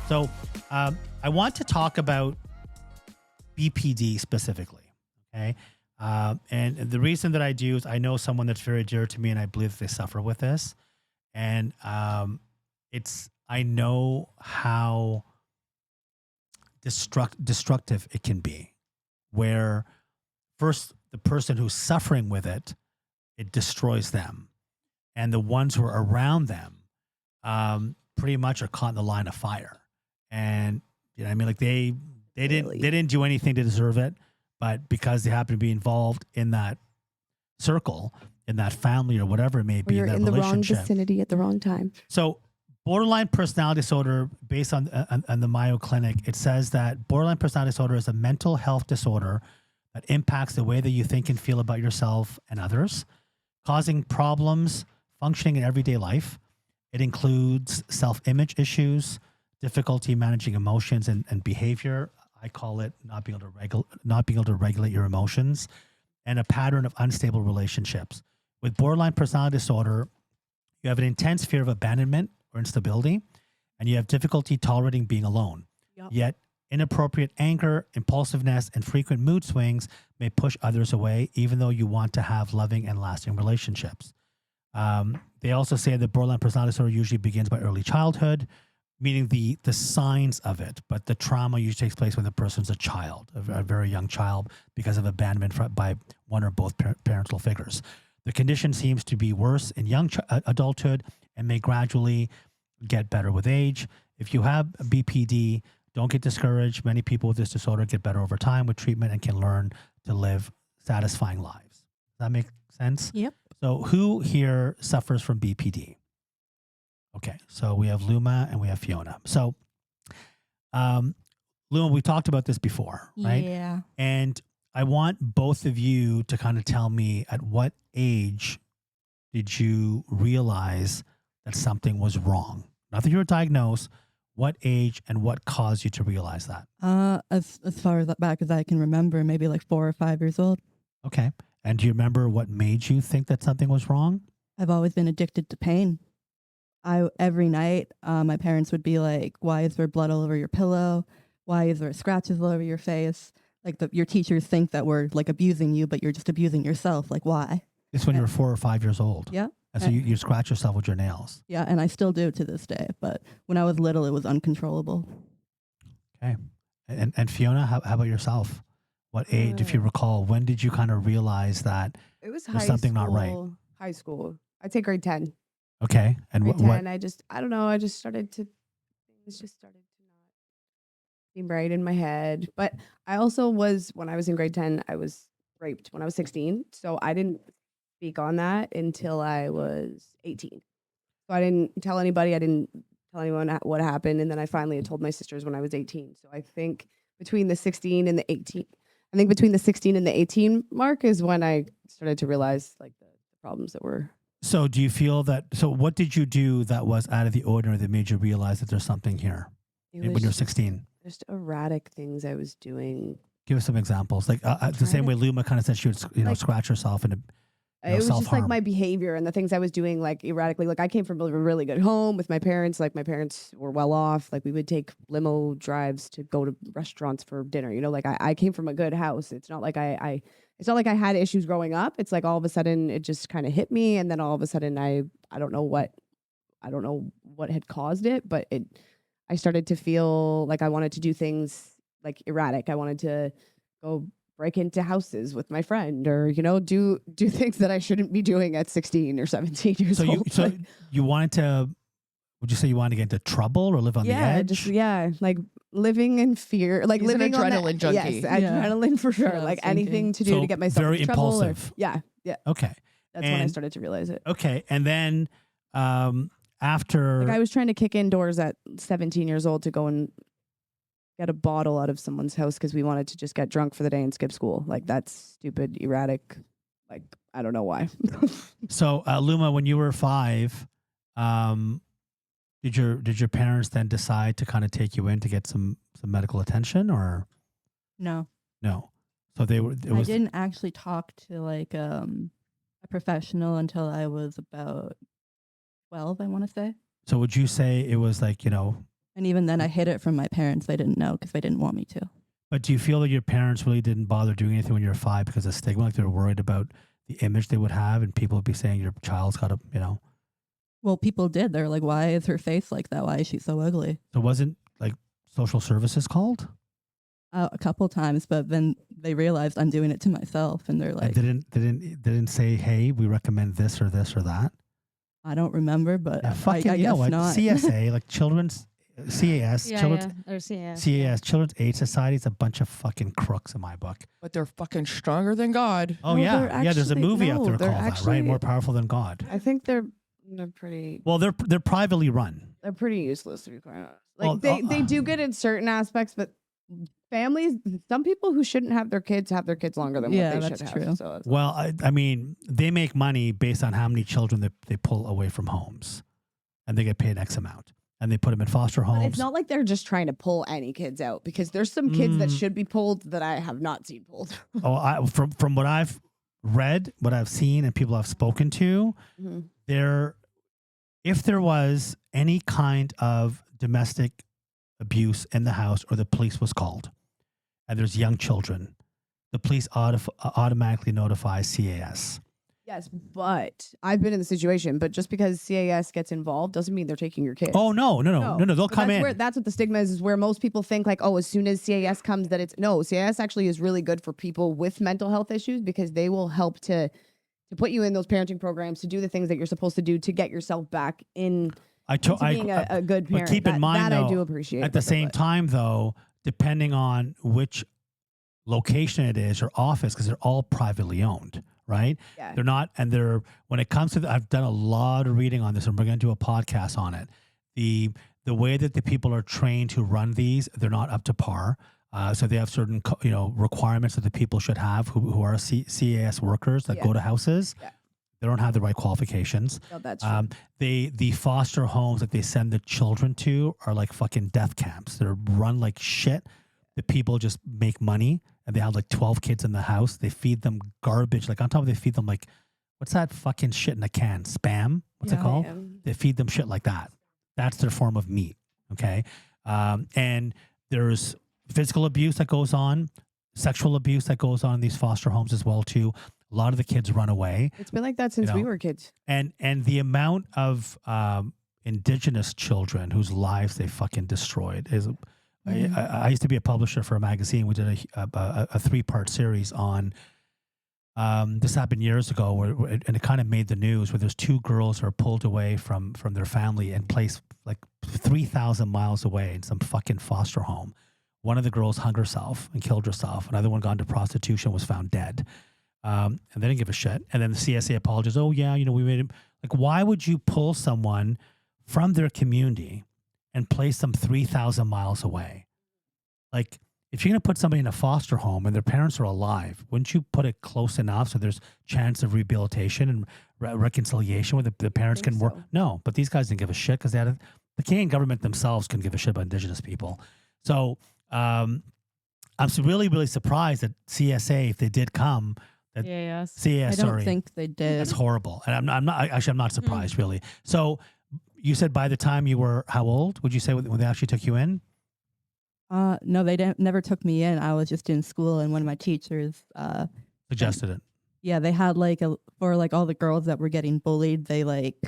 So I want to talk about BPD specifically. Okay. And the reason that I do is I know someone that's very dear to me and I believe that they suffer with this. And I know how destructive it can be, where first the person who's suffering with it destroys them. And the ones who are around them pretty much are caught in the line of fire. And you know, I mean, like they didn't do anything to deserve it, but because they happen to be involved in that circle, in that family, or whatever it may be, you're that in the wrong relationship. vicinity at the wrong time. So, borderline personality disorder, based on the Mayo Clinic, it says that borderline personality disorder is a mental health disorder that impacts the way that you think and feel about yourself and others, causing problems functioning in everyday life. It includes self-image issues, difficulty managing emotions and behavior. I call it not being able to regulate your emotions, and a pattern of unstable relationships. With borderline personality disorder, you have an intense fear of abandonment or instability, and you have difficulty tolerating being alone. Yep. Yet, inappropriate anger, impulsiveness, and frequent mood swings may push others away, even though you want to have loving and lasting relationships. They also say that borderline personality disorder usually begins by early childhood, meaning the signs of it, but the trauma usually takes place when the person's a child, a very young child, because of abandonment by one or both parental figures. The condition seems to be worse in young adulthood and may gradually get better with age. If you have BPD, don't get discouraged. Many people with this disorder get better over time with treatment and can learn to live satisfying lives. Does that make sense? Yep. So who here suffers from BPD? Okay, so we have Luma and we have Fiona. So, Luma, we talked about this before, right? Yeah. And I want both of you to kind of tell me, at what age did you realize that something was wrong? Not that you were diagnosed. What age and what caused you to realize that? As far as back as I can remember, maybe like 4 or 5 years old. Okay. And do you remember what made you think that something was wrong? I've always been addicted to pain. Every night, my parents would be like, "Why is there blood all over your pillow? Why is there scratches all over your face? Like your teachers think that we're like abusing you, but you're just abusing yourself. Like why?" It's when you were 4 or 5 years old. Yeah. And so you scratch yourself with your nails. Yeah, and I still do to this day. But when I was little, it was uncontrollable. Okay. And Fiona, how about yourself? What age, if you recall, when did you kind of realize that It was there's something not right? High school. I'd say grade 10. Okay. And Grade what? 10, I don't know. Things started to not seem right in my head. But I also when I was in grade 10, I was raped when I was 16. So I didn't speak on that until I was 18. So I didn't tell anybody. I didn't tell anyone what happened. And then I finally had told my sisters when I was 18. So I think between the 16 and the 18, between the 16 and the 18 mark is when I started to realize like the problems that were. So do you feel that, so what did you do that was out of the ordinary that made you realize that there's something here when you were 16? Just erratic things I was doing. Give us some examples. Like the same way Luma kind of said she would scratch herself and it was just like my behavior and the things I was doing like erratically. Like I came from a really good home with my parents. Like my parents were well off. Like we would take limo drives to go to restaurants for dinner. You know, like I came from a good house. It's not like it's not like I had issues growing up. It's like all of a sudden it just kind of hit me, and then all of a sudden I don't know what had caused it, but I started to feel like I wanted to do things like erratic. I wanted to go break into houses with my friend, or do things that I shouldn't be doing at 16 or 17 years old. So you wanted to? Would you say you wanted to get into trouble or live on the edge? Like living in fear, like He's living an adrenaline junkie. Yes, adrenaline for sure. Yeah, like same anything thing. to do to get myself very in trouble. impulsive. Yeah. Okay. That's when I started to realize it. Okay, and then after, like I was trying to kick in doors at 17 years old to go and get a bottle out of someone's house because we wanted to just get drunk for the day and skip school. Like that's stupid, erratic. Like I don't know why. So Luma, when you were 5, did your parents then decide to kind of take you in to get some medical attention, or No. no? So I didn't actually talk to like a professional until I was about 12, I want to say. So would you say it was like, And even then, I hid it from my parents. They didn't know because they didn't want me to. But do you feel that your parents really didn't bother doing anything when you were 5 because of stigma? Like they were worried about the image they would have, and people would be saying your child's got a, Well, people did. They're like, why is her face like that? Why is she so ugly? So wasn't like social services called? A couple times, but then they realized I'm doing it to myself, and they're like, And didn't say, hey, we recommend this or that. I don't remember, but Yeah, fucking, I guess not. CSA, like children's CAS, Or CAS, Children's Aid Society is a bunch of fucking crooks in my book. But they're fucking stronger than God. Oh No, yeah, they're yeah. There's a actually- movie out no, there they're called that, actually- right? More powerful than God. I think they're pretty. Well, they're privately run. They're pretty useless to be quite honest. Like Well, they do good in certain aspects, but families, some people who shouldn't have their kids longer than Yeah, what they that's should true. have. So it's- Well, I mean, they make money based on how many children they pull away from homes, and they get paid X amount, and they put them in foster but homes. it's not like they're just trying to pull any kids out because there's some kids that should be pulled that I have not seen pulled. From what I've read, what I've seen, and people I've spoken to, if there was any kind of domestic abuse in the house or the police was called and there's young children, the police automatically notify CAS. Yes, but I've been in the situation. But just because CAS gets involved doesn't mean they're taking your kids. Oh, no. They'll But come that's in. Where, that's what the stigma is where most people think like, oh, as soon as CAS comes, that it's no. CAS actually is really good for people with mental health issues because they will help to put you in those parenting programs to do the things that you're supposed to do to get yourself back into being a good parent. But keep in mind, that though, I do appreciate. at the about them, same but- time, though, depending on which location it is or office, because they're all privately owned, right? Yeah. They're not, and they're, when it comes to, I've done a lot of reading on this, and we're going to do a podcast on it. The way that the people are trained to run these, they're not up to par. So they have certain, requirements that the people should have who are CAS workers that go to houses. Yeah. They don't have the right qualifications. No, that's true. The foster homes that they send the children to are like fucking death camps. They're run like shit. The people just make money, and they have like 12 kids in the house. They feed them garbage. Like on top of it, they feed them like, what's that fucking shit in a can? Spam? What's it called? They feed them shit like that. That's their form of meat. Okay. And there's physical abuse that goes on, sexual abuse that goes on in these foster homes as well too. A lot of the kids run away. It's been like that since we were kids. And the amount of indigenous children whose lives they fucking destroyed is. I used to be a publisher for a magazine. We did a 3-part series on. This happened years ago, and it kind of made the news. Where there's 2 girls who are pulled away from their family and placed like 3,000 miles away in some fucking foster home. One of the girls hung herself and killed herself. Another one got into prostitution, was found dead. And they didn't give a shit. And then the CSA apologized. Oh yeah, we made him. Like, why would you pull someone from their community and place them 3,000 miles away? Like, if you're going to put somebody in a foster home and their parents are alive, wouldn't you put it close enough so there's chance of rehabilitation and reconciliation where the parents can work? So. No, but these guys didn't give a shit because the Canadian government themselves couldn't give a shit about Indigenous people. So I'm really, really surprised that CSA, if they did come, CAS, I don't think they did. That's horrible. And I'm not surprised really. So you said by the time you were how old? Would you say when they actually took you in? No, they never took me in. I was just in school, and one of my teachers Suggested it. Yeah, they had for all the girls that were getting bullied, they like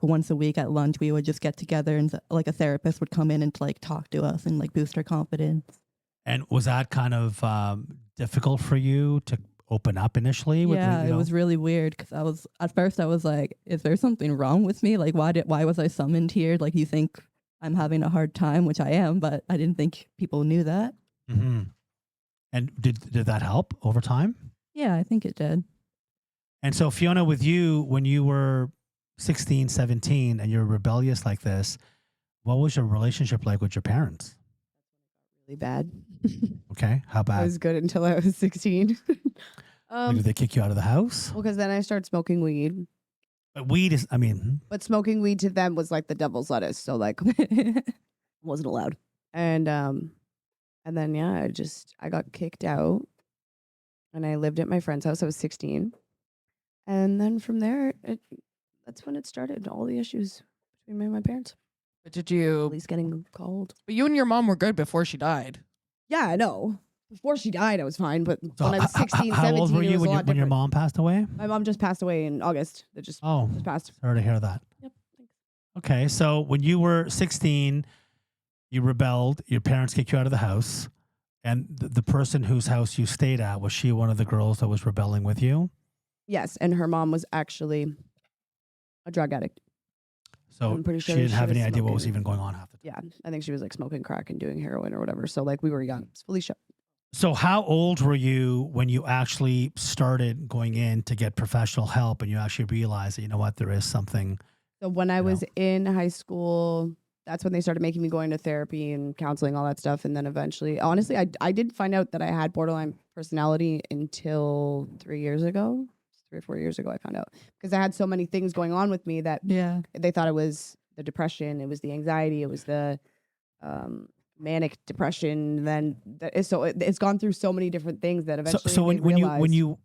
once a week at lunch we would just get together, and like a therapist would come in and talk to us and boost our confidence. And was that kind of difficult for you to open up initially? Yeah, it was really weird because at first I was like, is there something wrong with me? Like, why was I summoned here? Like, you think I'm having a hard time, which I am, but I didn't think people knew that. Mm-hmm. And did that help over time? Yeah, I think it did. And so Fiona, with you, when you were 16, 17 and you're rebellious like this, what was your relationship like with your parents? Really bad. Okay. How I bad? was good until I was 16. Like, did they kick you out of the house? Well, because then I started smoking weed. But weed is, But smoking weed to them was like the devil's lettuce. So wasn't allowed. And then, yeah, I got kicked out and I lived at my friend's house. I was 16. And then from there, that's when it started, all the issues between me and my parents. But did you? At least getting called. But you and your mom were good before she died. Yeah, I know. Before she died, I was fine. But So when I was 16, how 17, old were it you was a lot when your different. mom passed away? My mom just passed away in August. That just passed. Sorry to hear that. Yep. Thanks. Okay, so when you were 16, you rebelled. Your parents kicked you out of the house, and the person whose house you stayed at, was she one of the girls that was rebelling with you? Yes, and her mom was actually a drug addict. So I'm pretty sure she didn't she have was any idea what was smoking. even going on half the time. Yeah, I think she was like smoking crack and doing heroin or whatever. So like we were young. It's Felicia. So how old were you when you actually started going in to get professional help and you actually realized that, you know what, there is something? So when I was in high school, that's when they started making me go into therapy and counseling, all that stuff. And then eventually, honestly, I didn't find out that I had borderline personality until 3 years ago. 3 or 4 years ago, I found out because I had so many things going on with me that they thought it was the depression, it was the anxiety, it was the manic depression. Then so it's gone through so many different things that eventually. So when you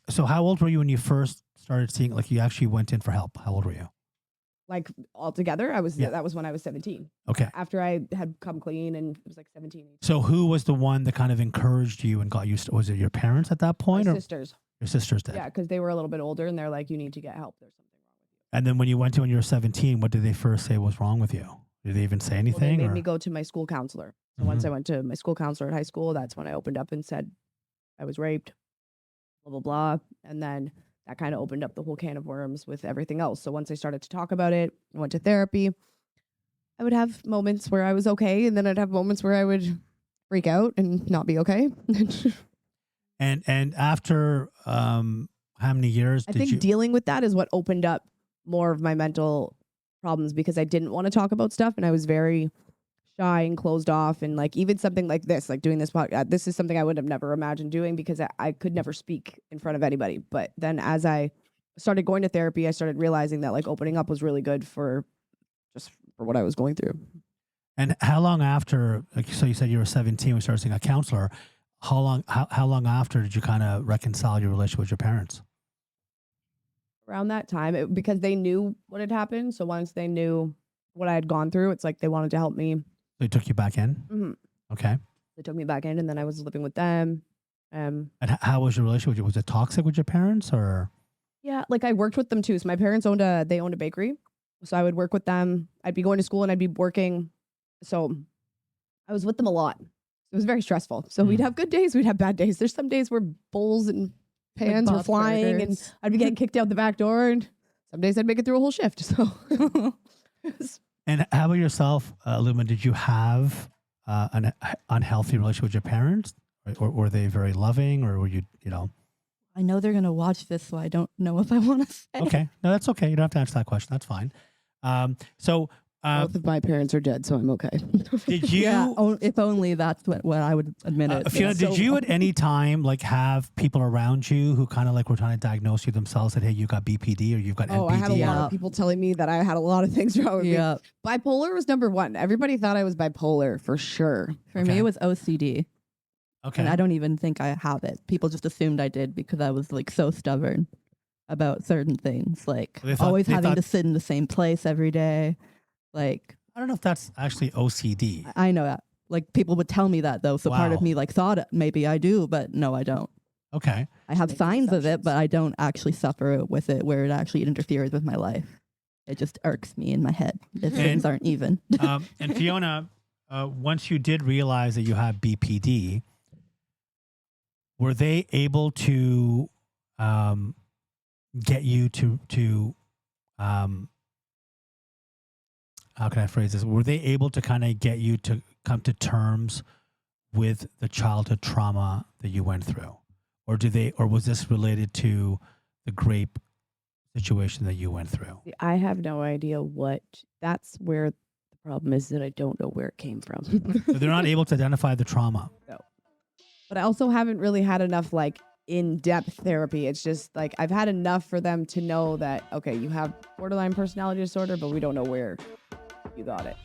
so how old were you when you first started seeing, like, you actually went in for help? How old were you? Like altogether, that was when I was 17. Okay. After I had come clean and it was like 17. 18. So who was the one that kind of encouraged you and got you? Was it your parents at that point, My or sisters? your sisters did? Yeah, because they were a little bit older and they're like, you need to get help. There's something wrong with you. And then when you went to when you were 17, what did they first say was wrong with you? Did they even say Well, anything? they made or? me go to my school counselor. So once I went to my school counselor at high school, that's when I opened up and said I was raped, blah, blah, blah. And then that kind of opened up the whole can of worms with everything else. So once I started to talk about it, I went to therapy. I would have moments where I was okay, and then I'd have moments where I would freak out and not be okay. And after how many years I did think you? dealing with that is what opened up more of my mental problems because I didn't want to talk about stuff and I was very shy and closed off. And like even something like this, like doing this podcast, this is something I would have never imagined doing because I could never speak in front of anybody. But then as I started going to therapy, I started realizing that like opening up was really good for what I was going through. And how long after? Like, so you said you were 17 when you started seeing a counselor. How long after did you kind of reconcile your relationship with your parents? Around that time, because they knew what had happened. So once they knew what I had gone through, it's like they wanted to help me. They took you back in? Mm-hmm. Okay. They took me back in and then I was living with them. And how was your relationship with you? Was it toxic with your parents or? Yeah, like I worked with them too. So my parents owned a bakery. So I would work with them. I'd be going to school and I'd be working. So I was with them a lot. It was very stressful. So we'd have good days, we'd have bad days. There's some days where bowls and pans were flying and I'd be getting kicked out the back door, and some days I'd make it through a whole shift. So And how about yourself, Luma? Did you have an unhealthy relationship with your parents, or were they very loving, or were you know? I know they're gonna watch this, so I don't know if I want to say. Okay, no, that's okay. You don't have to answer that question. That's fine. both of my parents are dead, so I'm okay. Did you? Yeah, if only that's what I would admit it. Fiona, did you at any time like have people around you who kind of like were trying to diagnose you themselves, said, "Hey, you got BPD or you've got NPD"? I had a lot of people telling me that I had a lot of things wrong with me. Bipolar was number one. Everybody thought I was bipolar for sure. For me, it was OCD. Okay. And I don't even think I have it. People just assumed I did because I was like so stubborn about certain things, like always having to sit in the same place every day. Like, I don't know if that's actually OCD. I know that. Like, people would tell me that though. So part of me like thought maybe I do, but no, I don't. Okay. I have signs of it, but I don't actually suffer with it where it actually interferes with my life. It just irks me in my head if things aren't even. And Fiona, once you did realize that you had BPD, were they able to get you to how can I phrase this? Were they able to kind of get you to come to terms with the childhood trauma that you went through? Or was this related to the grape situation that you went through? I have no idea that's where the problem is, that I don't know where it came from. So they're not able to identify the trauma. No. But I also haven't really had enough like in-depth therapy. It's just like I've had enough for them to know that, okay, you have borderline personality disorder, but we don't know where you got it.